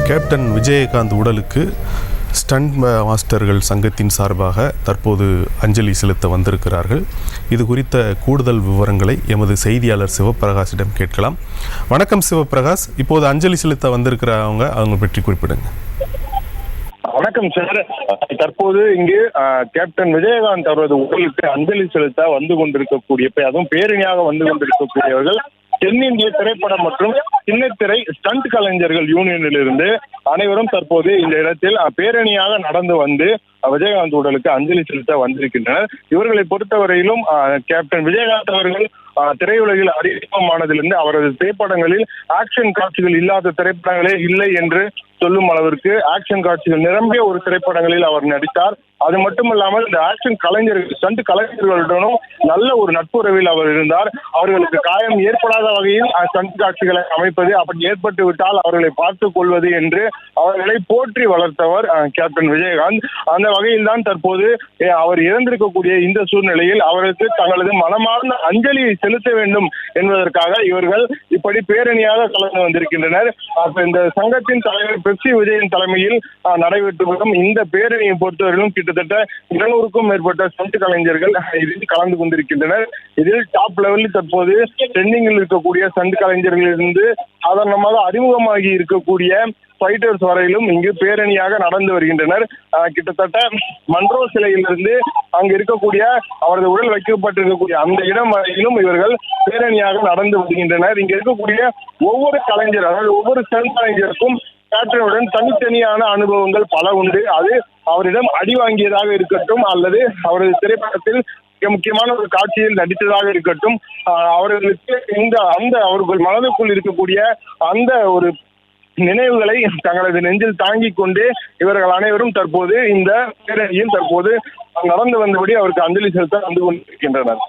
Captain Vijayakanth உடலுக்கு stunt மாஸ்டர்கள் சங்கத்தின் சார்பாக தற்போது அஞ்சலி செலுத்த வந்திருக்கிறார்கள். இது குறித்த கூடுதல் விவரங்களை எமது செய்தியாளர் சிவபிரகாஷிடம் கேட்கலாம். வணக்கம் சிவபிரகாஷ், இப்போது அஞ்சலி செலுத்த அவங்க பற்றி குறிப்பிடுங்க. வணக்கம் சார். தற்போது இங்கு கேப்டன் விஜயகாந்த் அவரது உடலுக்கு அஞ்சலி செலுத்த வந்து கொண்டிருக்கக்கூடிய, அதுவும் பேரணியாக வந்து கொண்டிருக்கக்கூடியவர்கள் தென்னிந்திய திரைப்படம் மற்றும் சின்னத்திரை ஸ்டண்ட் கலைஞர்கள் யூனியனில் இருந்து அனைவரும் தற்போது இந்த இடத்தில் பேரணியாக நடந்து வந்து விஜயகாந்த் உடலுக்கு அஞ்சலி செலுத்த வந்திருக்கின்றனர். இவர்களை பொறுத்தவரையிலும் கேப்டன் விஜயகாந்த் அவர்கள் திரையுலகில் அறிமுகமானதிலிருந்து அவரது திரைப்படங்களில் ஆக்ஷன் காட்சிகள் இல்லாத திரைப்படங்களே இல்லை என்று சொல்லும் அளவிற்கு ஆக்ஷன் காட்சிகள் நிரம்பிய ஒரு திரைப்படங்களில் அவர் நடித்தார். அது மட்டுமல்லாமல் இந்த ஆக்ஷன் கலைஞர்கள் ஸ்டண்ட் கலைஞர்களுடனும் நல்ல ஒரு நட்புறவில் அவர் இருந்தார். அவர்களுக்கு காயம் ஏற்படாத வகையில் ஸ்டண்ட் காட்சிகளை அமைப்பது, அப்படி ஏற்பட்டு விட்டால் அவர்களை பார்த்துக் கொள்வது என்று அவர்களை போற்றி வளர்த்தவர் கேப்டன் விஜயகாந்த். அந்த வகையில் தான் தற்போது அவர் இறந்திருக்கக்கூடிய இந்த சூழ்நிலையில் அவருக்கு தங்களது மனமார்ந்த அஞ்சலியை செலுத்த வேண்டும் என்பதற்காக இவர்கள் இப்படி பேரணியாக கலந்து வந்திருக்கின்றனர். இந்த சங்கத்தின் தலைவர் பெப்சி விஜயன் தலைமையில் நடைபெற்று வரும் இந்த பேரணியை பொறுத்தவரையிலும் கிட்டத்தட்ட 200க்கும் மேற்பட்ட ஸ்டண்ட் கலைஞர்கள் இதில் கலந்து கொண்டிருக்கின்றனர். இதில் டாப் லெவலில் தற்போது ட்ரெண்டிங்கில் இருக்கக்கூடிய ஸ்டண்ட் கலைஞர்களிலிருந்து சாதாரணமாக அறிமுகமாகி இருக்கக்கூடிய ஃபைட்டர்ஸ் வரையிலும் இங்கு பேரணியாக நடந்து வருகின்றனர். கிட்டத்தட்ட மன்றோ சிலையிலிருந்து அங்கு இருக்கக்கூடிய அவரது உடல் வைக்கப்பட்டிருக்கக்கூடிய அந்த இடம் வரையிலும் இவர்கள் பேரணியாக நடந்து வருகின்றனர். இங்க இருக்கக்கூடிய ஒவ்வொரு கலைஞர், அதாவது ஒவ்வொரு ஸ்டண்ட் கலைஞருக்கும் கேப்டனுடன் தனித்தனியான அனுபவங்கள் பல உண்டு. அது அவரிடம் அடி வாங்கியதாக இருக்கட்டும், அல்லது அவரது திரைப்படத்தில் மிக முக்கியமான ஒரு காட்சியில் நடித்ததாக இருக்கட்டும், அவர்களுக்கு அவர்கள் மனதுக்குள் இருக்கக்கூடிய அந்த ஒரு நினைவுகளை தங்களது நெஞ்சில் தாங்கிக் கொண்டு இவர்கள் அனைவரும் தற்போது இந்த பேரணியில் தற்போது நடந்து வந்தபடி அவருக்கு அஞ்சலி செலுத்த வந்து கொண்டிருக்கின்றனர்.